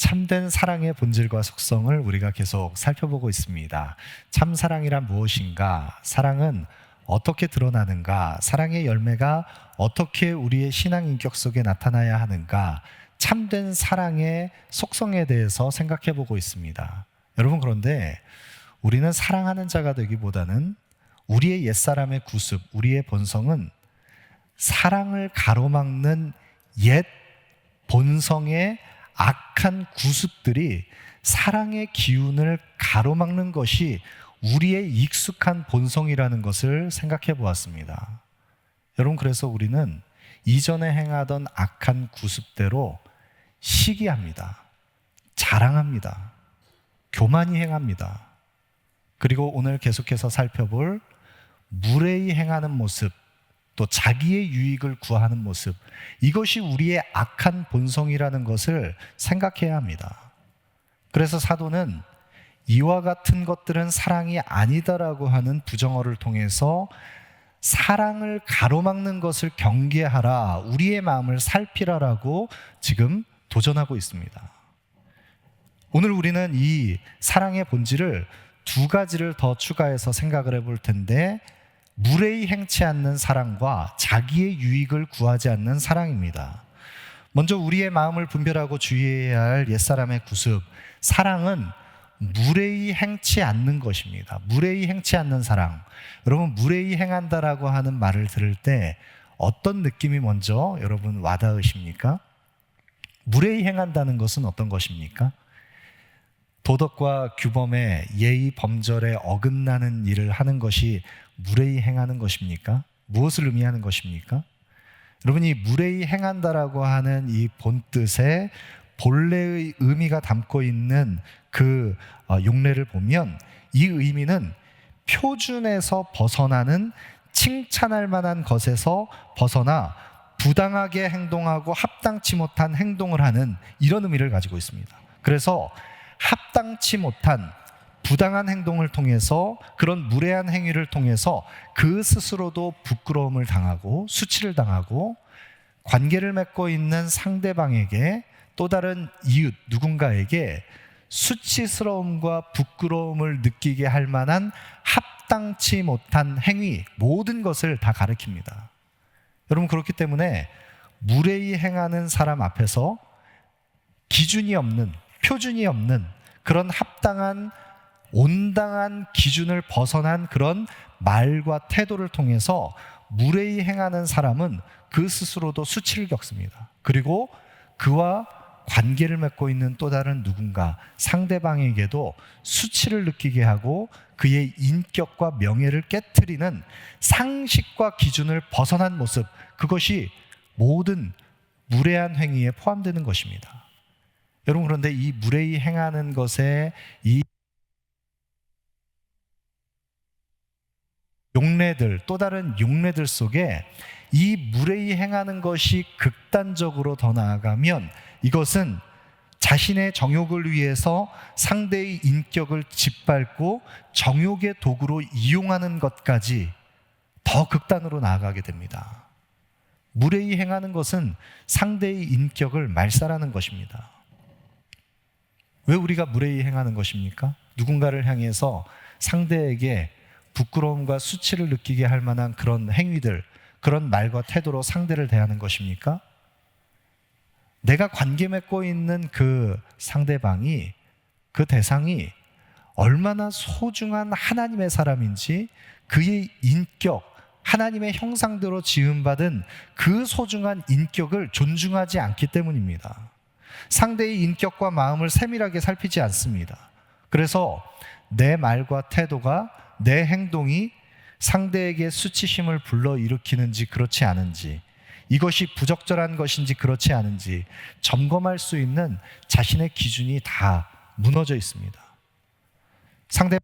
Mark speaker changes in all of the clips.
Speaker 1: 참된 사랑의 본질과 속성을 우리가 계속 살펴보고 있습니다. 참 사랑이란 무엇인가? 사랑은 어떻게 드러나는가? 사랑의 열매가 어떻게 우리의 신앙 인격 속에 나타나야 하는가? 참된 사랑의 속성에 대해서 생각해 보고 있습니다. 여러분, 그런데 우리는 사랑하는 자가 되기보다는 우리의 옛사람의 구습, 우리의 본성은 사랑을 가로막는 옛 본성의 악한 구습들이 사랑의 기운을 가로막는 것이 우리의 익숙한 본성이라는 것을 생각해 보았습니다. 여러분, 그래서 우리는 이전에 행하던 악한 구습대로 시기합니다. 자랑합니다. 교만히 행합니다. 그리고 오늘 계속해서 살펴볼 무례히 행하는 모습, 또 자기의 유익을 구하는 모습, 이것이 우리의 악한 본성이라는 것을 생각해야 합니다. 그래서 사도는 이와 같은 것들은 사랑이 아니다라고 하는 부정어를 통해서 사랑을 가로막는 것을 경계하라, 우리의 마음을 살피라라고 지금 도전하고 있습니다. 오늘 우리는 이 사랑의 본질을 두 가지를 더 추가해서 생각을 해볼 텐데, 무례히 행치 않는 사랑과 자기의 유익을 구하지 않는 사랑입니다. 먼저 우리의 마음을 분별하고 주의해야 할 옛사람의 구습, 사랑은 무례히 행치 않는 것입니다. 무례히 행치 않는 사랑. 여러분, 무례히 행한다라고 하는 말을 들을 때 어떤 느낌이 먼저 여러분 와닿으십니까? 무례히 행한다는 것은 어떤 것입니까? 도덕과 규범에 예의 범절에 어긋나는 일을 하는 것이 무례히 행하는 것입니까? 무엇을 의미하는 것입니까? 여러분, 이 무례히 행한다라고 하는 이 본뜻에 본래의 의미가 담고 있는 그 용례를 보면 이 의미는 표준에서 벗어나는, 칭찬할 만한 것에서 벗어나 부당하게 행동하고 합당치 못한 행동을 하는, 이런 의미를 가지고 있습니다. 그래서 합당치 못한 부당한 행동을 통해서, 그런 무례한 행위를 통해서 그 스스로도 부끄러움을 당하고 수치를 당하고 관계를 맺고 있는 상대방에게, 또 다른 이웃 누군가에게 수치스러움과 부끄러움을 느끼게 할 만한 합당치 못한 행위, 모든 것을 다 가리킵니다. 여러분, 그렇기 때문에 무례히 행하는 사람 앞에서 기준이 없는, 표준이 없는 그런 합당한, 온당한 기준을 벗어난 그런 말과 태도를 통해서 무례히 행하는 사람은 그 스스로도 수치를 겪습니다. 그리고 그와 관계를 맺고 있는 또 다른 누군가, 상대방에게도 수치를 느끼게 하고 그의 인격과 명예를 깨트리는 상식과 기준을 벗어난 모습, 그것이 모든 무례한 행위에 포함되는 것입니다. 여러분, 그런데 이 무례히 행하는 것에 이 용례들, 또 다른 용례들 속에 이 무례히 행하는 것이 극단적으로 더 나아가면 이것은 자신의 정욕을 위해서 상대의 인격을 짓밟고 정욕의 도구로 이용하는 것까지 더 극단으로 나아가게 됩니다. 무례히 행하는 것은 상대의 인격을 말살하는 것입니다. 왜 우리가 무례히 행하는 것입니까? 누군가를 향해서 상대에게 부끄러움과 수치를 느끼게 할 만한 그런 행위들, 그런 말과 태도로 상대를 대하는 것입니까? 내가 관계 맺고 있는 그 상대방이, 그 대상이 얼마나 소중한 하나님의 사람인지, 그의 인격, 하나님의 형상대로 지음받은 그 소중한 인격을 존중하지 않기 때문입니다. 상대의 인격과 마음을 세밀하게 살피지 않습니다. 그래서 내 말과 태도가, 내 행동이 상대에게 수치심을 불러일으키는지 그렇지 않은지, 이것이 부적절한 것인지 그렇지 않은지 점검할 수 있는 자신의 기준이 다 무너져 있습니다. 상대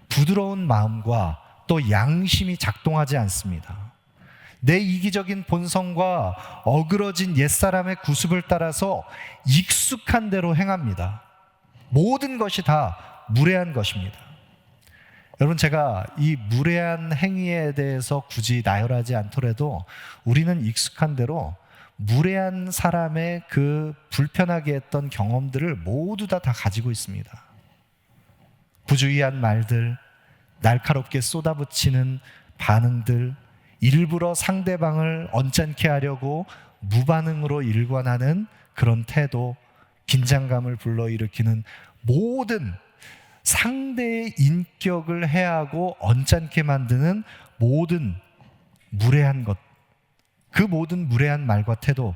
Speaker 1: 부드러운 마음과 또 양심이 작동하지 않습니다. 내 이기적인 본성과 어그러진 옛사람의 구습을 따라서 익숙한 대로 행합니다. 모든 것이 다 무례한 것입니다. 여러분, 제가 이 무례한 행위에 대해서 굳이 나열하지 않더라도 우리는 익숙한 대로 무례한 사람의 그 불편하게 했던 경험들을 모두 다 가지고 있습니다. 부주의한 말들, 날카롭게 쏟아붙이는 반응들, 일부러 상대방을 언짢게 하려고 무반응으로 일관하는 그런 태도, 긴장감을 불러일으키는 모든 상대의 인격을 해하고 언짢게 만드는 모든 무례한 것, 그 모든 무례한 말과 태도,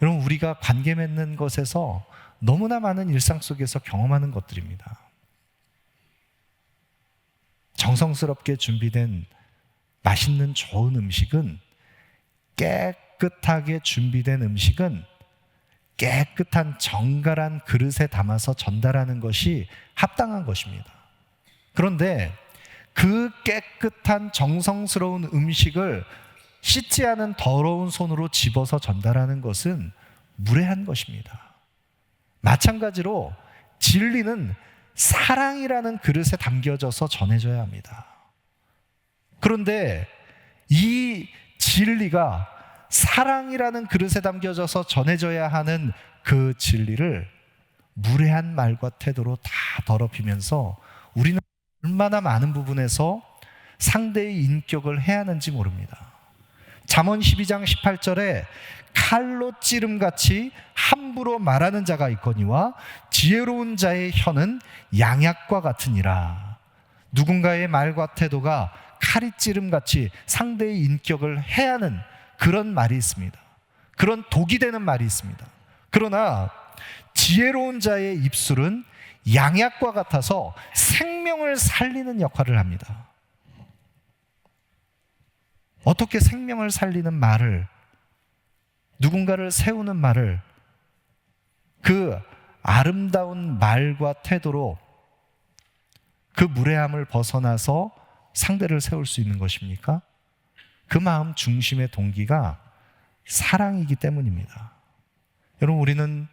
Speaker 1: 여러분, 우리가 관계 맺는 것에서 너무나 많은 일상 속에서 경험하는 것들입니다. 정성스럽게 준비된 맛있는 좋은 음식은, 깨끗하게 준비된 음식은 깨끗한 정갈한 그릇에 담아서 전달하는 것이 합당한 것입니다. 그런데 그 깨끗한 정성스러운 음식을 씻지 않은 더러운 손으로 집어서 전달하는 것은 무례한 것입니다. 마찬가지로 진리는 사랑이라는 그릇에 담겨져서 전해져야 합니다. 그런데 이 진리가 사랑이라는 그릇에 담겨져서 전해져야 하는 그 진리를 무례한 말과 태도로 다 더럽히면서 우리는 얼마나 많은 부분에서 상대의 인격을 해하는지 모릅니다. 잠언 12장 18절에 칼로 찌름같이 함부로 말하는 자가 있거니와 지혜로운 자의 혀는 양약과 같으니라. 누군가의 말과 태도가 칼이 찌름같이 상대의 인격을 해하는 그런 말이 있습니다. 그런 독이 되는 말이 있습니다. 그러나 지혜로운 자의 입술은 양약과 같아서 생명을 살리는 역할을 합니다. 어떻게 생명을 살리는 말을, 누군가를 세우는 말을 그 아름다운 말과 태도로 그 무례함을 벗어나서 상대를 세울 수 있는 것입니까? 그 마음 중심의 동기가 사랑이기 때문입니다. 여러분, 우리는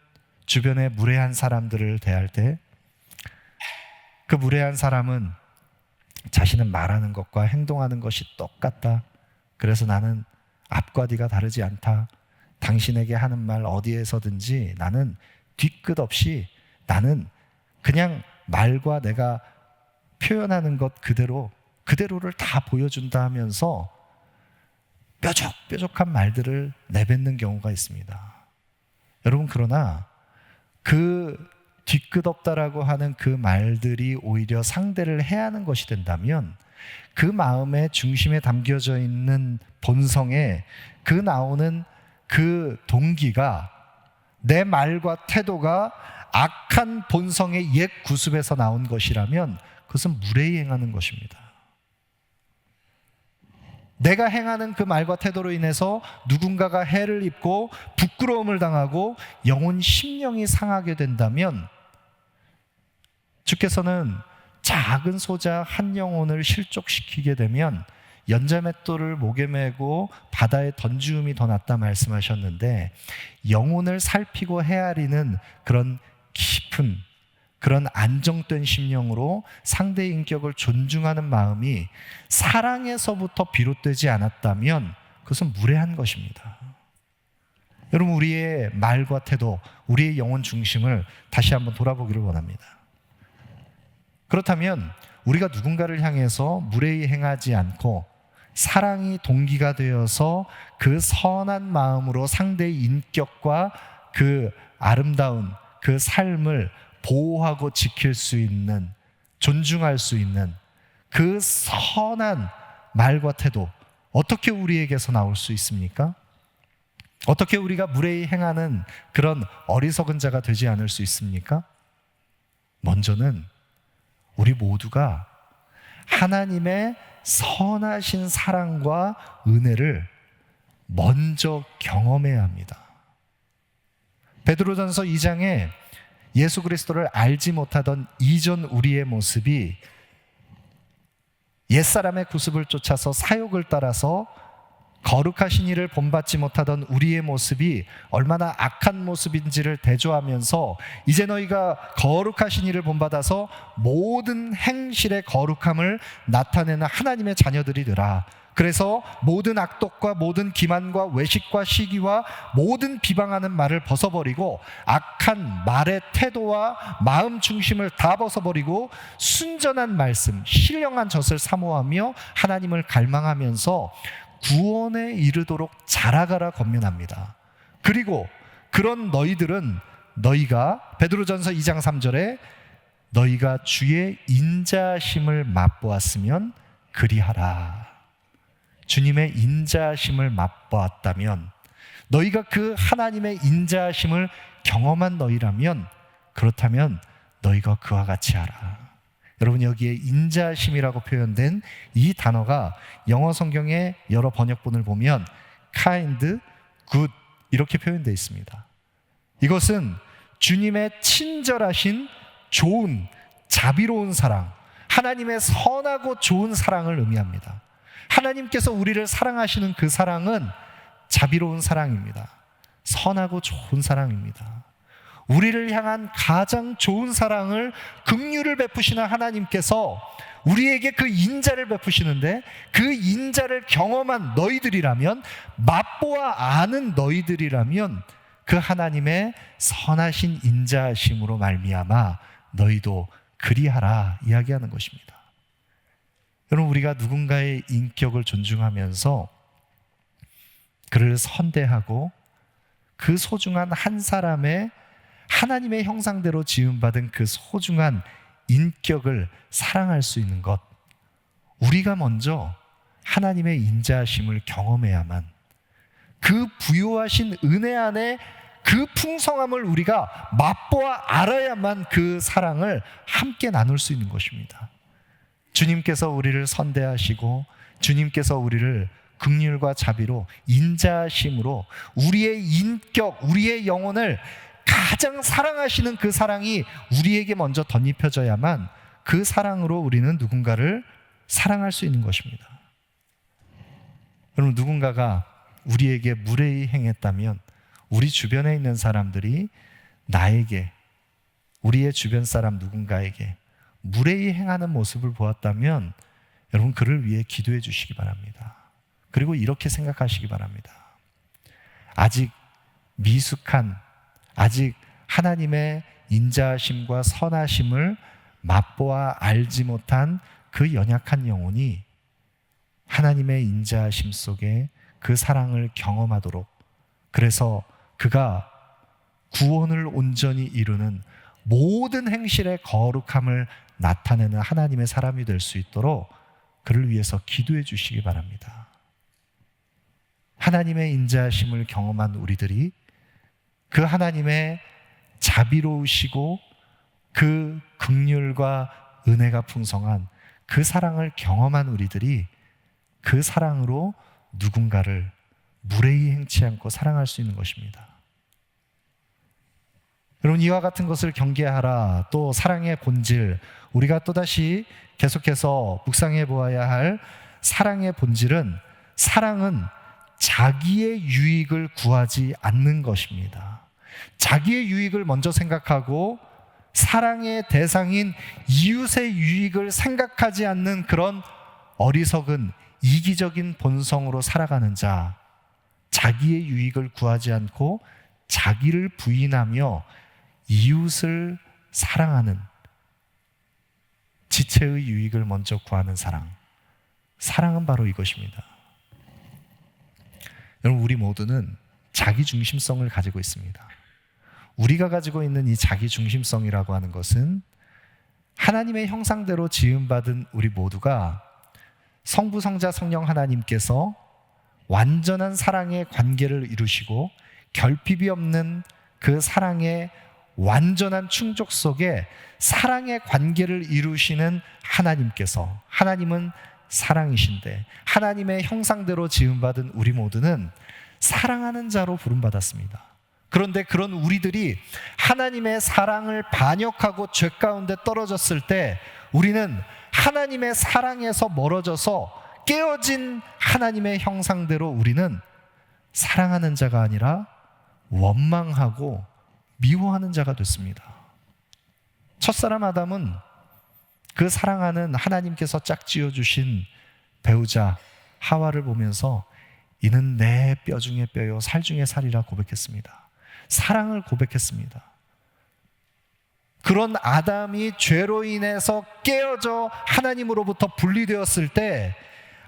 Speaker 1: 주변에 무례한 사람들을 대할 때 그 무례한 사람은 자신은 말하는 것과 행동하는 것이 똑같다. 그래서 나는 앞과 뒤가 다르지 않다. 당신에게 하는 말 어디에서든지 나는 뒤끝 없이, 나는 그냥 말과 내가 표현하는 것 그대로를 다 보여준다 하면서 뾰족뾰족한 말들을 내뱉는 경우가 있습니다. 여러분, 그러나 그 뒤끝 없다라고 하는 그 말들이 오히려 상대를 해하는 것이 된다면, 그 마음의 중심에 담겨져 있는 본성에 그 나오는 그 동기가, 내 말과 태도가 악한 본성의 옛 구습에서 나온 것이라면 그것은 무례히 행하는 것입니다. 내가 행하는 그 말과 태도로 인해서 누군가가 해를 입고 부끄러움을 당하고 영혼 심령이 상하게 된다면, 주께서는 작은 소자 한 영혼을 실족시키게 되면 연자맷돌을 목에 메고 바다에 던지움이 더 낫다 말씀하셨는데, 영혼을 살피고 헤아리는 그런 깊은, 그런 안정된 심령으로 상대의 인격을 존중하는 마음이 사랑에서부터 비롯되지 않았다면 그것은 무례한 것입니다. 여러분, 우리의 말과 태도, 우리의 영혼 중심을 다시 한번 돌아보기를 원합니다. 그렇다면 우리가 누군가를 향해서 무례히 행하지 않고 사랑이 동기가 되어서 그 선한 마음으로 상대의 인격과 그 아름다운 그 삶을 보호하고 지킬 수 있는, 존중할 수 있는 그 선한 말과 태도, 어떻게 우리에게서 나올 수 있습니까? 어떻게 우리가 무례히 행하는 그런 어리석은 자가 되지 않을 수 있습니까? 먼저는 우리 모두가 하나님의 선하신 사랑과 은혜를 먼저 경험해야 합니다. 베드로전서 2장에 예수 그리스도를 알지 못하던 이전 우리의 모습이 옛사람의 구습을 쫓아서 사욕을 따라서 거룩하신 이를 본받지 못하던 우리의 모습이 얼마나 악한 모습인지를 대조하면서, 이제 너희가 거룩하신 이를 본받아서 모든 행실의 거룩함을 나타내는 하나님의 자녀들이 되라. 그래서 모든 악독과 모든 기만과 외식과 시기와 모든 비방하는 말을 벗어버리고 악한 말의 태도와 마음 중심을 다 벗어버리고 순전한 말씀, 신령한 젖을 사모하며 하나님을 갈망하면서 구원에 이르도록 자라가라 권면합니다. 그리고 그런 너희들은 너희가 베드로전서 2장 3절에 너희가 주의 인자심을 맛보았으면 그리하라. 주님의 인자심을 맛보았다면, 너희가 그 하나님의 인자심을 경험한 너희라면, 그렇다면 너희가 그와 같이 하라. 여러분, 여기에 인자심이라고 표현된 이 단어가 영어 성경의 여러 번역본을 보면 kind, good 이렇게 표현되어 있습니다. 이것은 주님의 친절하신 좋은, 자비로운 사랑, 하나님의 선하고 좋은 사랑을 의미합니다. 하나님께서 우리를 사랑하시는 그 사랑은 자비로운 사랑입니다. 선하고 좋은 사랑입니다. 우리를 향한 가장 좋은 사랑을, 긍휼을 베푸시는 하나님께서 우리에게 그 인자를 베푸시는데, 그 인자를 경험한 너희들이라면, 맛보아 아는 너희들이라면 그 하나님의 선하신 인자심으로 말미암아 너희도 그리하라 이야기하는 것입니다. 여러분, 우리가 누군가의 인격을 존중하면서 그를 선대하고 그 소중한 한 사람의 하나님의 형상대로 지음받은 그 소중한 인격을 사랑할 수 있는 것, 우리가 먼저 하나님의 인자심을 경험해야만, 그 부요하신 은혜 안에 그 풍성함을 우리가 맛보아 알아야만 그 사랑을 함께 나눌 수 있는 것입니다. 주님께서 우리를 선대하시고 주님께서 우리를 긍휼과 자비로, 인자심으로 우리의 인격, 우리의 영혼을 가장 사랑하시는 그 사랑이 우리에게 먼저 덧입혀져야만 그 사랑으로 우리는 누군가를 사랑할 수 있는 것입니다. 여러분, 누군가가 우리에게 무례히 행했다면 우리 주변에 있는 사람들이 나에게, 우리의 주변 사람 누군가에게 무례히 행하는 모습을 보았다면 여러분, 그를 위해 기도해 주시기 바랍니다. 그리고 이렇게 생각하시기 바랍니다. 아직 미숙한, 아직 하나님의 인자심과 선하심을 맛보아 알지 못한 그 연약한 영혼이 하나님의 인자심 속에 그 사랑을 경험하도록, 그래서 그가 구원을 온전히 이루는 모든 행실의 거룩함을 나타내는 하나님의 사람이 될 수 있도록 그를 위해서 기도해 주시기 바랍니다. 하나님의 인자심을 경험한 우리들이, 그 하나님의 자비로우시고 그 긍휼과 은혜가 풍성한 그 사랑을 경험한 우리들이 그 사랑으로 누군가를 무례히 행치 않고 사랑할 수 있는 것입니다. 여러분, 이와 같은 것을 경계하라. 또 사랑의 본질, 우리가 또다시 계속해서 묵상해 보아야 할 사랑의 본질은, 사랑은 자기의 유익을 구하지 않는 것입니다. 자기의 유익을 먼저 생각하고 사랑의 대상인 이웃의 유익을 생각하지 않는 그런 어리석은 이기적인 본성으로 살아가는 자, 자기의 유익을 구하지 않고 자기를 부인하며 이웃을 사랑하는, 지체의 유익을 먼저 구하는 사랑, 사랑은 바로 이것입니다. 여러분, 우리 모두는 자기중심성을 가지고 있습니다. 우리가 가지고 있는 이 자기중심성이라고 하는 것은 하나님의 형상대로 지음받은 우리 모두가 성부, 성자, 성령 하나님께서 완전한 사랑의 관계를 이루시고 결핍이 없는 그 사랑의 완전한 충족 속에 사랑의 관계를 이루시는 하나님께서, 하나님은 사랑이신데 하나님의 형상대로 지음받은 우리 모두는 사랑하는 자로 부름받았습니다. 그런데 그런 우리들이 하나님의 사랑을 반역하고 죄 가운데 떨어졌을 때 우리는 하나님의 사랑에서 멀어져서 깨어진 하나님의 형상대로 우리는 사랑하는 자가 아니라 원망하고 미워하는 자가 됐습니다. 첫사람 아담은 그 사랑하는 하나님께서 짝지어 주신 배우자 하와를 보면서 이는 내 뼈 중에 뼈요 살 중에 살이라 고백했습니다. 사랑을 고백했습니다. 그런 아담이 죄로 인해서 깨어져 하나님으로부터 분리되었을 때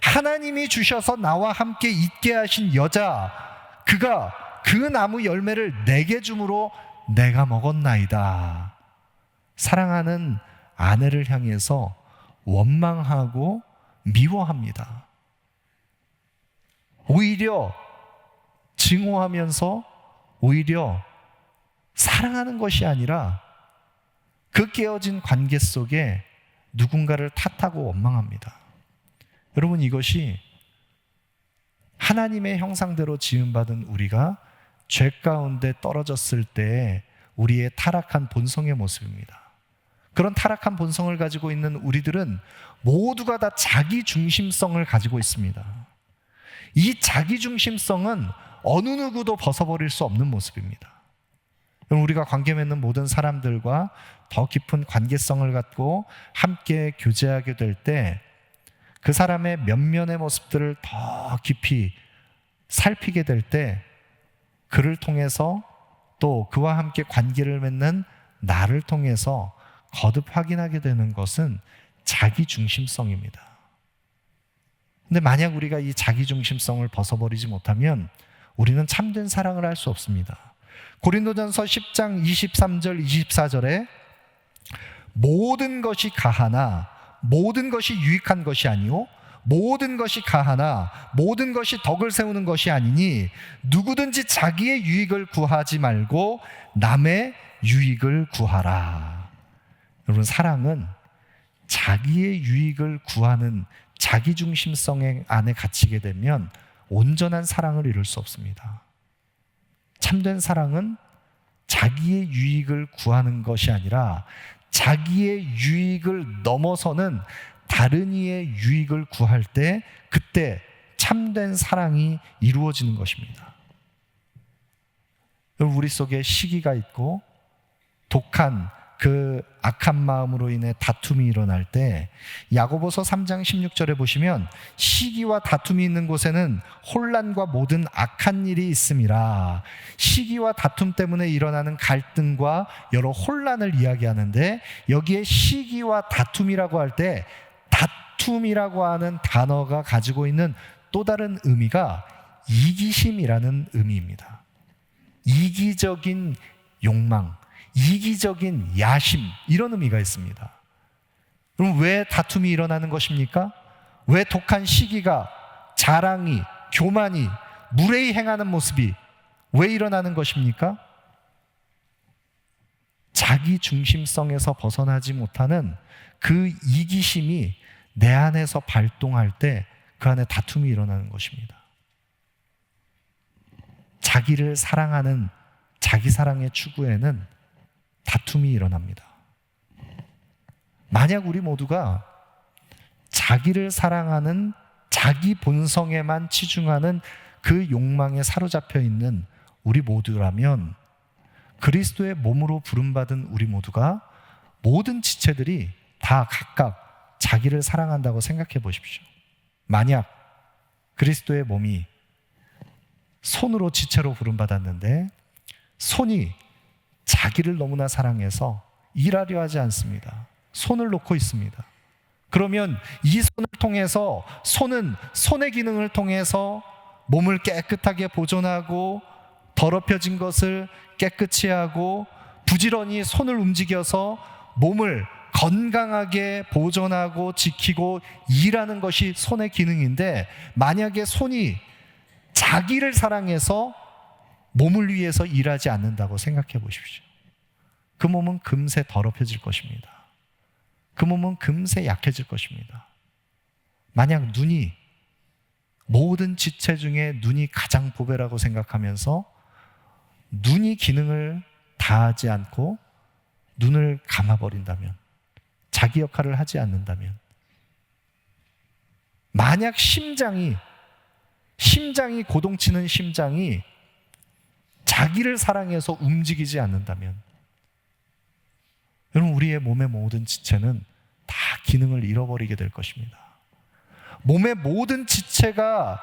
Speaker 1: 하나님이 주셔서 나와 함께 있게 하신 여자, 그가 그 나무 열매를 내게 주므로 내가 먹었나이다. 사랑하는 아내를 향해서 원망하고 미워합니다. 오히려 증오하면서 오히려 사랑하는 것이 아니라 그 깨어진 관계 속에 누군가를 탓하고 원망합니다. 여러분, 이것이 하나님의 형상대로 지음받은 우리가 죄 가운데 떨어졌을 때 우리의 타락한 본성의 모습입니다. 그런 타락한 본성을 가지고 있는 우리들은 모두가 다 자기 중심성을 가지고 있습니다. 이 자기 중심성은 어느 누구도 벗어버릴 수 없는 모습입니다. 우리가 관계 맺는 모든 사람들과 더 깊은 관계성을 갖고 함께 교제하게 될 때 그 사람의 면면의 모습들을 더 깊이 살피게 될 때 그를 통해서 또 그와 함께 관계를 맺는 나를 통해서 거듭 확인하게 되는 것은 자기 중심성입니다. 근데 만약 우리가 이 자기 중심성을 벗어버리지 못하면 우리는 참된 사랑을 할 수 없습니다. 고린도전서 10장 23절 24절에 모든 것이 가하나 모든 것이 유익한 것이 아니요 모든 것이 가하나 모든 것이 덕을 세우는 것이 아니니 누구든지 자기의 유익을 구하지 말고 남의 유익을 구하라. 여러분, 사랑은 자기의 유익을 구하는 자기중심성 안에 갇히게 되면 온전한 사랑을 이룰 수 없습니다. 참된 사랑은 자기의 유익을 구하는 것이 아니라 자기의 유익을 넘어서는 다른 이의 유익을 구할 때 그때 참된 사랑이 이루어지는 것입니다. 우리 속에 시기가 있고 독한 그 악한 마음으로 인해 다툼이 일어날 때 야고보서 3장 16절에 보시면 시기와 다툼이 있는 곳에는 혼란과 모든 악한 일이 있음이라. 시기와 다툼 때문에 일어나는 갈등과 여러 혼란을 이야기하는데 여기에 시기와 다툼이라고 할 때 다툼이라고 하는 단어가 가지고 있는 또 다른 의미가 이기심이라는 의미입니다. 이기적인 욕망, 이기적인 야심, 이런 의미가 있습니다. 그럼 왜 다툼이 일어나는 것입니까? 왜 독한 시기가, 자랑이, 교만이, 무례히 행하는 모습이 왜 일어나는 것입니까? 자기 중심성에서 벗어나지 못하는 그 이기심이 내 안에서 발동할 때 그 안에 다툼이 일어나는 것입니다. 자기를 사랑하는 자기 사랑의 추구에는 다툼이 일어납니다. 만약 우리 모두가 자기를 사랑하는 자기 본성에만 치중하는 그 욕망에 사로잡혀 있는 우리 모두라면 그리스도의 몸으로 부름받은 우리 모두가 모든 지체들이 다 각각 자기를 사랑한다고 생각해 보십시오. 만약 그리스도의 몸이 손으로 지체로 부름받았는데 손이 자기를 너무나 사랑해서 일하려 하지 않습니다. 손을 놓고 있습니다. 그러면 이 손을 통해서 손은 손의 기능을 통해서 몸을 깨끗하게 보존하고 더럽혀진 것을 깨끗이 하고 부지런히 손을 움직여서 몸을 건강하게 보존하고 지키고 일하는 것이 손의 기능인데 만약에 손이 자기를 사랑해서 몸을 위해서 일하지 않는다고 생각해 보십시오. 그 몸은 금세 더럽혀질 것입니다. 그 몸은 금세 약해질 것입니다. 만약 눈이 모든 지체 중에 눈이 가장 보배라고 생각하면서 눈이 기능을 다하지 않고 눈을 감아버린다면, 자기 역할을 하지 않는다면, 만약 심장이 고동치는 심장이 자기를 사랑해서 움직이지 않는다면 여러분, 우리의 몸의 모든 지체는 다 기능을 잃어버리게 될 것입니다. 몸의 모든 지체가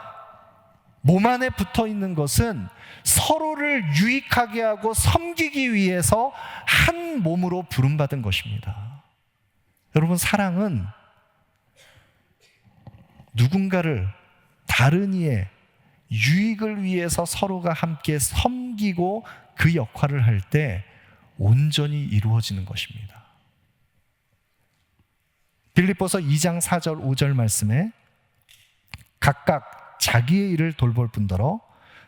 Speaker 1: 몸 안에 붙어 있는 것은 서로를 유익하게 하고 섬기기 위해서 한 몸으로 부름받은 것입니다. 여러분, 사랑은 누군가를 다른 이의 유익을 위해서 서로가 함께 섬기고 그 역할을 할 때 온전히 이루어지는 것입니다. 빌립보서 2장 4절 5절 말씀에 각각 자기의 일을 돌볼 뿐더러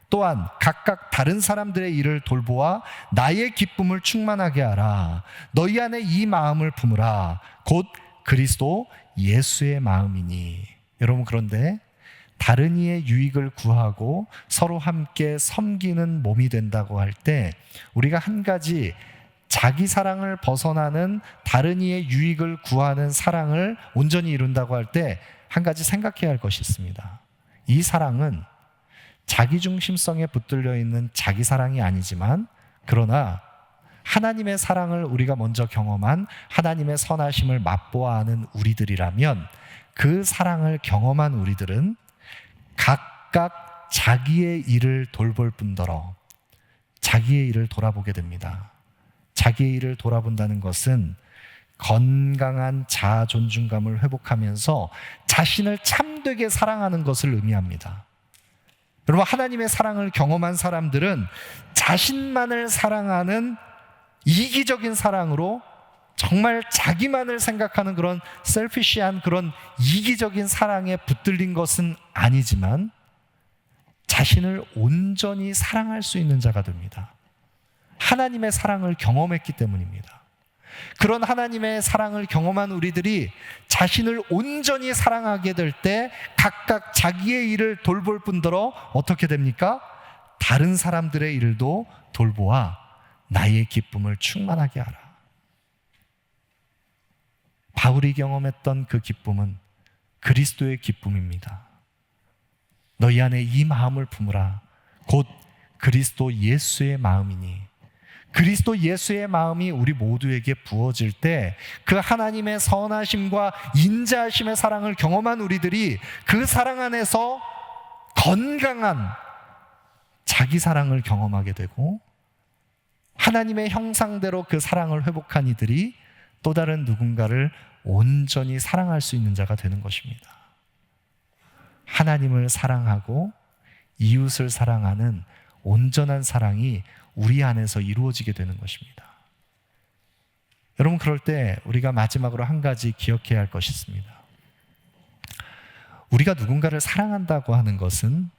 Speaker 1: 또한 각각 다른 사람들의 일을 돌보아 나의 기쁨을 충만하게 하라. 너희 안에 이 마음을 품으라. 곧 그리스도 예수의 마음이니. 여러분, 그런데 다른 이의 유익을 구하고 서로 함께 섬기는 몸이 된다고 할 때 우리가 한 가지 자기 사랑을 벗어나는 다른 이의 유익을 구하는 사랑을 온전히 이룬다고 할 때 한 가지 생각해야 할 것이 있습니다. 이 사랑은 자기중심성에 붙들려 있는 자기 사랑이 아니지만, 그러나 하나님의 사랑을 우리가 먼저 경험한 하나님의 선하심을 맛보아하는 우리들이라면 그 사랑을 경험한 우리들은 각각 자기의 일을 돌볼 뿐더러 자기의 일을 돌아보게 됩니다. 자기의 일을 돌아본다는 것은 건강한 자아 존중감을 회복하면서 자신을 참되게 사랑하는 것을 의미합니다. 여러분, 하나님의 사랑을 경험한 사람들은 자신만을 사랑하는 이기적인 사랑으로, 정말 자기만을 생각하는 그런 셀피시한 그런 이기적인 사랑에 붙들린 것은 아니지만 자신을 온전히 사랑할 수 있는 자가 됩니다. 하나님의 사랑을 경험했기 때문입니다. 그런 하나님의 사랑을 경험한 우리들이 자신을 온전히 사랑하게 될 때 각각 자기의 일을 돌볼 뿐더러 어떻게 됩니까? 다른 사람들의 일도 돌보아 나의 기쁨을 충만하게 하라. 바울이 경험했던 그 기쁨은 그리스도의 기쁨입니다. 너희 안에 이 마음을 품으라. 곧 그리스도 예수의 마음이니. 그리스도 예수의 마음이 우리 모두에게 부어질 때 그 하나님의 선하심과 인자하심의 사랑을 경험한 우리들이 그 사랑 안에서 건강한 자기 사랑을 경험하게 되고, 하나님의 형상대로 그 사랑을 회복한 이들이 또 다른 누군가를 온전히 사랑할 수 있는 자가 되는 것입니다. 하나님을 사랑하고 이웃을 사랑하는 온전한 사랑이 우리 안에서 이루어지게 되는 것입니다. 여러분, 그럴 때 우리가 마지막으로 한 가지 기억해야 할 것이 있습니다. 우리가 누군가를 사랑한다고 하는 것은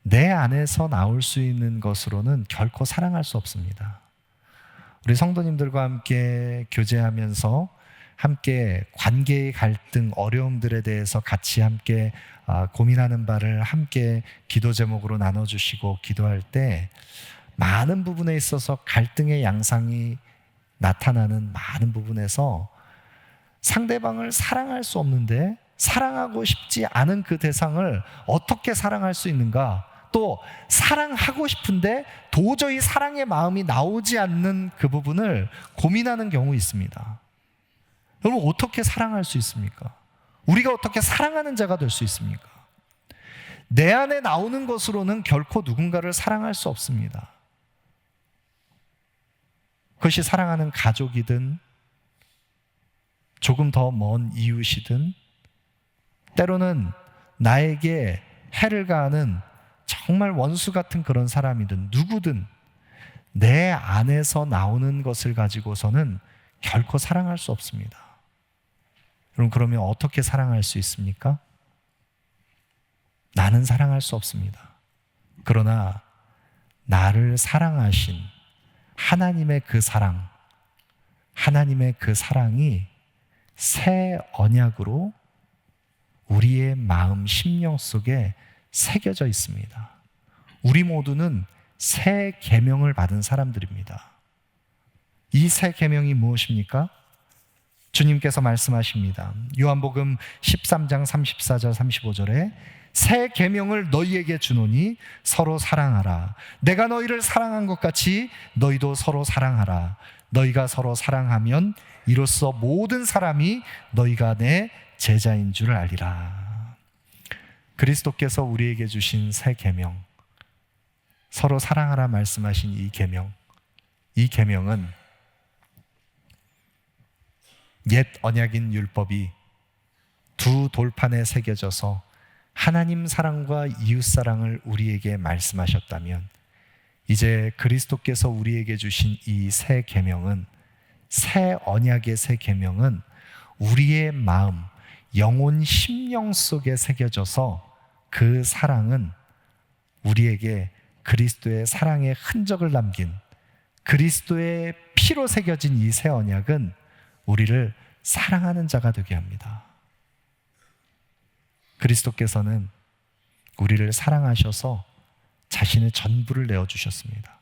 Speaker 1: 내 안에서 나올 수 있는 것으로는 결코 사랑할 수 없습니다. 우리 성도님들과 함께 교제하면서 함께 관계의 갈등, 어려움들에 대해서 같이 함께 고민하는 바를 함께 기도 제목으로 나눠주시고 기도할 때 많은 부분에 있어서 갈등의 양상이 나타나는 많은 부분에서 상대방을 사랑할 수 없는데 사랑하고 싶지 않은 그 대상을 어떻게 사랑할 수 있는가, 또 사랑하고 싶은데 도저히 사랑의 마음이 나오지 않는 그 부분을 고민하는 경우 있습니다. 여러분, 어떻게 사랑할 수 있습니까? 우리가 어떻게 사랑하는 자가 될 수 있습니까? 내 안에 나오는 것으로는 결코 누군가를 사랑할 수 없습니다. 그것이 사랑하는 가족이든 조금 더 먼 이웃이든 때로는 나에게 해를 가하는 정말 원수 같은 그런 사람이든 누구든 내 안에서 나오는 것을 가지고서는 결코 사랑할 수 없습니다. 여러분, 그러면 어떻게 사랑할 수 있습니까? 나는 사랑할 수 없습니다. 그러나 나를 사랑하신 하나님의 그 사랑, 하나님의 그 사랑이 새 언약으로 우리의 마음, 심령 속에 새겨져 있습니다. 우리 모두는 새 계명을 받은 사람들입니다. 이 새 계명이 무엇입니까? 주님께서 말씀하십니다. 요한복음 13장 34절 35절에 새 계명을 너희에게 주노니 서로 사랑하라. 내가 너희를 사랑한 것 같이 너희도 서로 사랑하라. 너희가 서로 사랑하면 이로써 모든 사람이 너희가 내 제자인 줄 알리라. 그리스도께서 우리에게 주신 새 계명, 서로 사랑하라 말씀하신 이 계명, 이 계명은 옛 언약인 율법이 두 돌판에 새겨져서 하나님 사랑과 이웃 사랑을 우리에게 말씀하셨다면, 이제 그리스도께서 우리에게 주신 이 새 계명은, 새 언약의 새 계명은 우리의 마음, 영혼, 심령 속에 새겨져서 그 사랑은 우리에게 그리스도의 사랑의 흔적을 남긴, 그리스도의 피로 새겨진 이 새 언약은 우리를 사랑하는 자가 되게 합니다. 그리스도께서는 우리를 사랑하셔서 자신의 전부를 내어주셨습니다.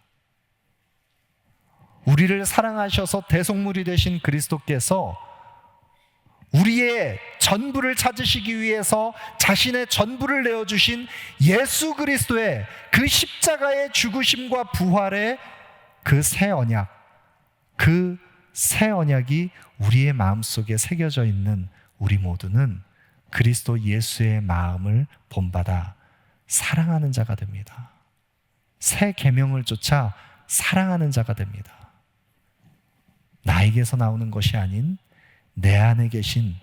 Speaker 1: 우리를 사랑하셔서 대속물이 되신 그리스도께서 우리의 전부를 찾으시기 위해서 자신의 전부를 내어주신 예수 그리스도의 그 십자가의 죽으심과 부활의 그 새 언약, 그 새 언약이 우리의 마음속에 새겨져 있는 우리 모두는 그리스도 예수의 마음을 본받아 사랑하는 자가 됩니다. 새 계명을 쫓아 사랑하는 자가 됩니다. 나에게서 나오는 것이 아닌 내 안에 계신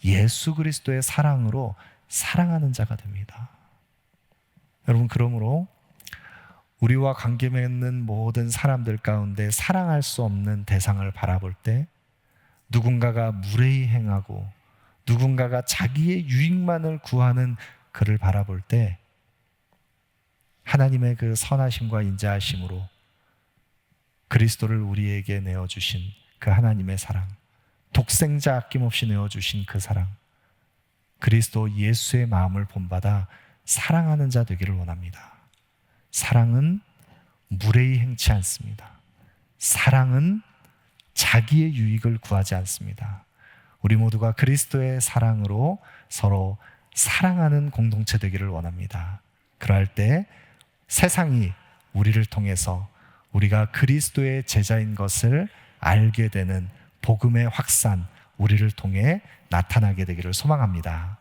Speaker 1: 예수 그리스도의 사랑으로 사랑하는 자가 됩니다. 여러분, 그러므로 우리와 관계 맺는 모든 사람들 가운데 사랑할 수 없는 대상을 바라볼 때, 누군가가 무례히 행하고 누군가가 자기의 유익만을 구하는 그를 바라볼 때, 하나님의 그 선하심과 인자하심으로 그리스도를 우리에게 내어주신 그 하나님의 사랑, 독생자 아낌없이 내어주신 그 사랑, 그리스도 예수의 마음을 본받아 사랑하는 자 되기를 원합니다. 사랑은 무례히 행치 않습니다. 사랑은 자기의 유익을 구하지 않습니다. 우리 모두가 그리스도의 사랑으로 서로 사랑하는 공동체 되기를 원합니다. 그럴 때 세상이 우리를 통해서 우리가 그리스도의 제자인 것을 알게 되는 복음의 확산, 우리를 통해 나타나게 되기를 소망합니다.